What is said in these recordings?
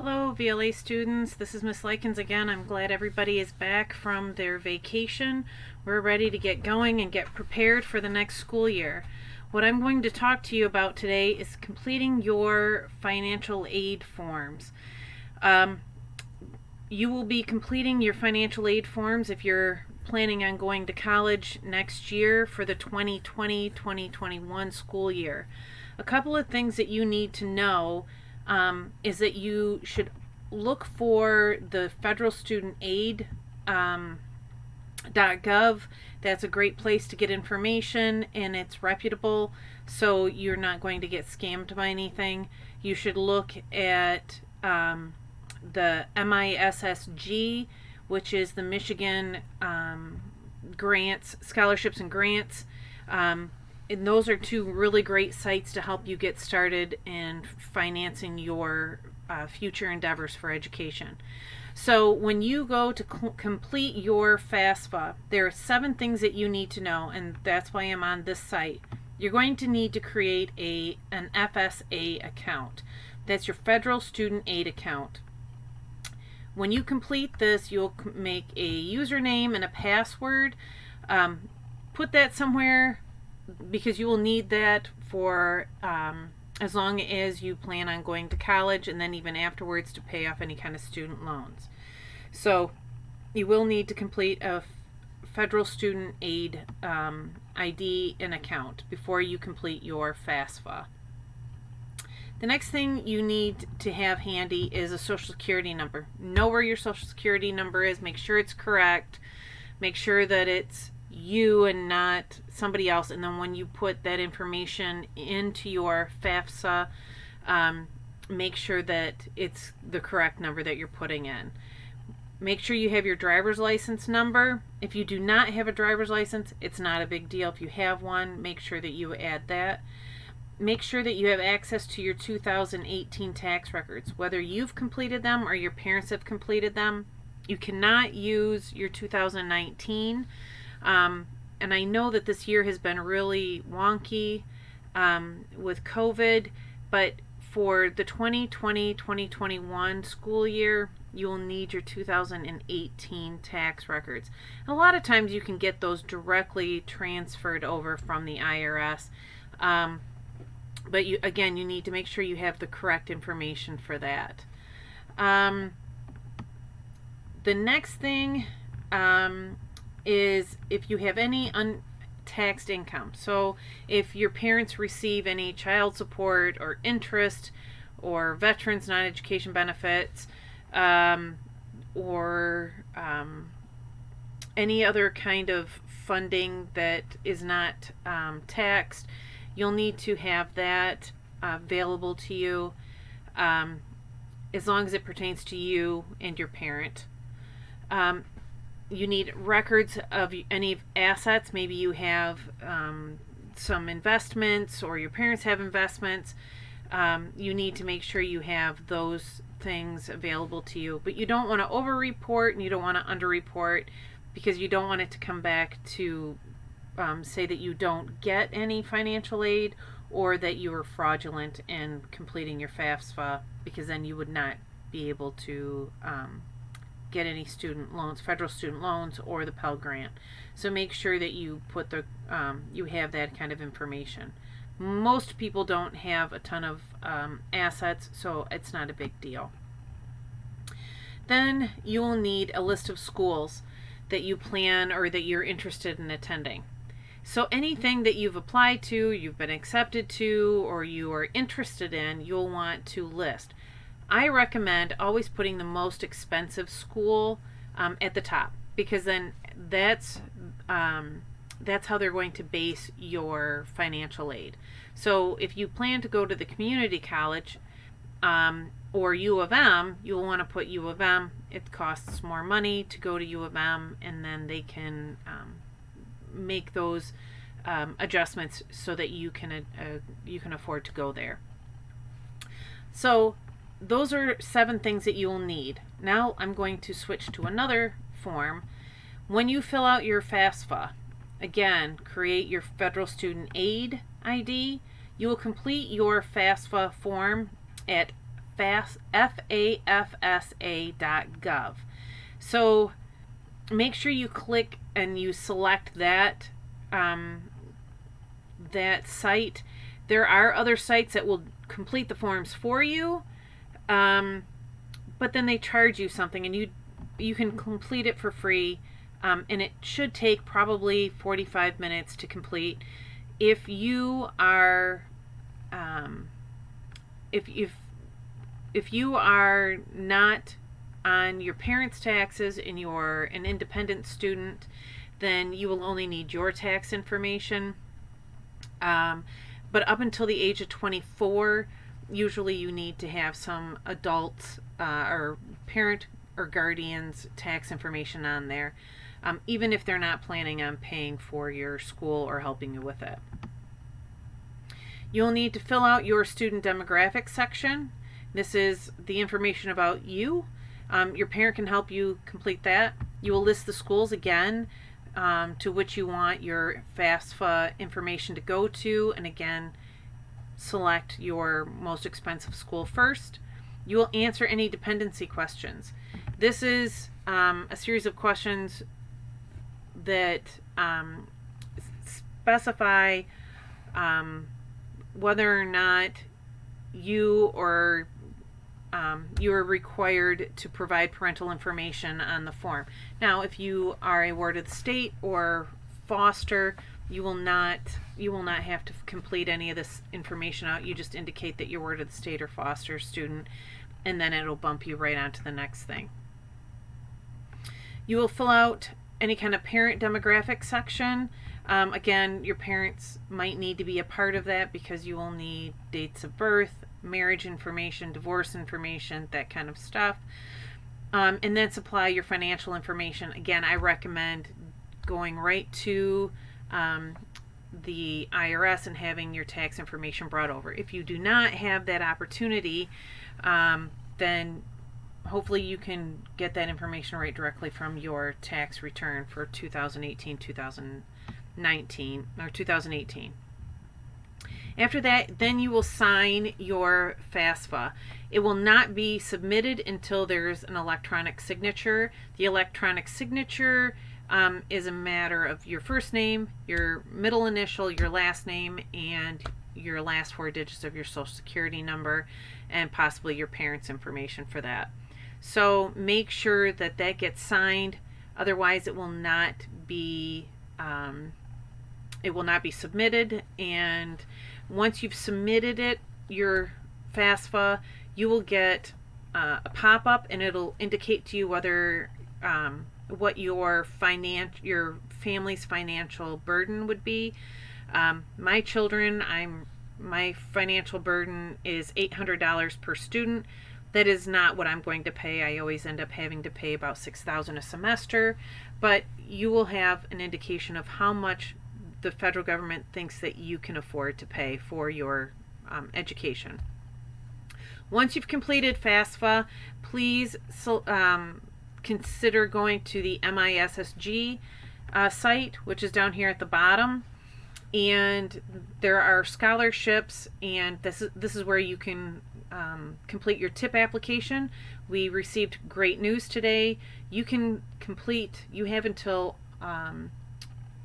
Hello, VLA students. This is Miss Likins again. I'm glad everybody is back from their vacation. We're ready to get going and get prepared for the next school year. What I'm going to talk to you about today is completing your financial aid forms. You will be completing your financial aid forms if you're planning on going to college next year for the 2020-2021 school year. A couple of things that you need to know is that you should look for the federal student aid .gov. That's a great place to get information, and it's reputable, so you're not going to get scammed by anything. You should look at the MISSG, which is the Michigan grants, scholarships and grants. And those are two really great sites to help you get started in financing your future endeavors for education. So when you go to complete your FAFSA, there are 7 things that you need to know, and that's why I'm on this site. You're going to need to create an FSA account. That's your federal student aid account. When you complete this, you'll make a username and a password. Put that somewhere, because you will need that for as long as you plan on going to college, and then even afterwards to pay off any kind of student loans. So you will need to complete a federal student aid ID and account before you complete your FAFSA. The next thing you need to have handy is a social security number. Know where your social security number is. Make sure it's correct. Make sure that it's you and not somebody else, and then when you put that information into your FAFSA, make sure that it's the correct number that you're putting in. Make sure you have your driver's license number. If you do not have a driver's license, it's not a big deal. If you have one, make sure that you add that. Make sure that you have access to your 2018 tax records, whether you've completed them or your parents have completed them. You cannot use your 2019. And I know that this year has been really wonky with COVID, but for the 2020-2021 school year, you will need your 2018 tax records. And a lot of times you can get those directly transferred over from the IRS, but you need to make sure you have the correct information for that. The next thing is if you have any untaxed income. So if your parents receive any child support or interest or veterans non-education benefits, or any other kind of funding that is not taxed, you'll need to have that available to you, as long as it pertains to you and your parent. You need records of any assets. Maybe you have some investments, or your parents have investments. You need to make sure you have those things available to you. But you don't want to over-report and you don't want to under-report, because you don't want it to come back to say that you don't get any financial aid, or that you were fraudulent in completing your FAFSA, because then you would not be able to get any student loans, federal student loans, or the Pell Grant. So make sure that you put you have that kind of information. Most people don't have a ton of assets, so it's not a big deal. Then you will need a list of schools that you plan or that you're interested in attending. So anything that you've applied to, you've been accepted to, or you are interested in, you'll want to list. I recommend always putting the most expensive school at the top, because then that's how they're going to base your financial aid. So if you plan to go to the community college or U of M, you'll want to put U of M. It costs more money to go to U of M, and then they can make those adjustments so that you can afford to go there. So those are 7 things that you will need. Now I'm going to switch to another form. When you fill out your FAFSA, again, create your federal student aid ID. You will complete your FAFSA form at FAFSA.gov. So make sure you click and you select that that site. There are other sites that will complete the forms for you, but then they charge you something, and you can complete it for free, and it should take probably 45 minutes to complete. If you are if you are not on your parents' taxes and you're an independent student, then you will only need your tax information. But up until the age of 24, usually you need to have some adults or parent or guardian's tax information on there, even if they're not planning on paying for your school or helping you with it. You'll need to fill out your student demographics section. This is the information about you. Your parent can help you complete that. You will list the schools again to which you want your FAFSA information to go to, and again, select your most expensive school first. You will answer any dependency questions. This is a series of questions that specify whether or not you or you are required to provide parental information on the form. Now, if you are a ward of the state or foster, you will not have to complete any of this information out. You just indicate that you're ward of the state or foster student, and then it'll bump you right on to the next thing. You will fill out any kind of parent demographic section. Again, your parents might need to be a part of that because you will need dates of birth, marriage information, divorce information, that kind of stuff. And then supply your financial information. Again, I recommend going right to the IRS and having your tax information brought over. If you do not have that opportunity, then hopefully you can get that information right directly from your tax return for 2018, 2019, or 2018. After that, then you will sign your FAFSA. It will not be submitted until there's an electronic signature. The electronic signature is a matter of your first name, your middle initial, your last name, and your last 4 digits of your social security number, and possibly your parents' information for that. So make sure that that gets signed. Otherwise, it will not be submitted. And once you've submitted it, your FAFSA, you will get a pop-up, and it'll indicate to you whether what your family's financial burden would be. My children, my financial burden is $800 per student. That is not what I'm going to pay. I always end up having to pay about $6,000 a semester, but you will have an indication of how much the federal government thinks that you can afford to pay for your education. Once you've completed FAFSA, please consider going to the MISSG site, which is down here at the bottom. And there are scholarships, and this is where you can complete your TIP application. We received great news today. You have until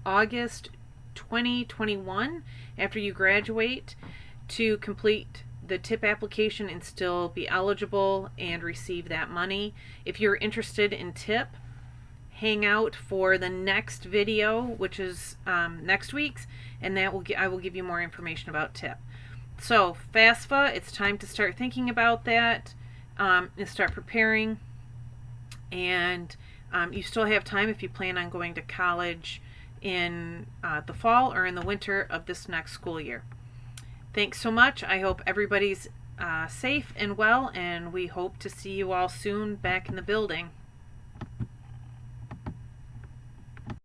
August 2021 after you graduate to complete the TIP application and still be eligible and receive that money. If you're interested in TIP, hang out for the next video, which is next week's, and I will give you more information about TIP. So FAFSA, it's time to start thinking about that and start preparing. And you still have time if you plan on going to college in the fall or in the winter of this next school year. Thanks so much. I hope everybody's safe and well, and we hope to see you all soon back in the building.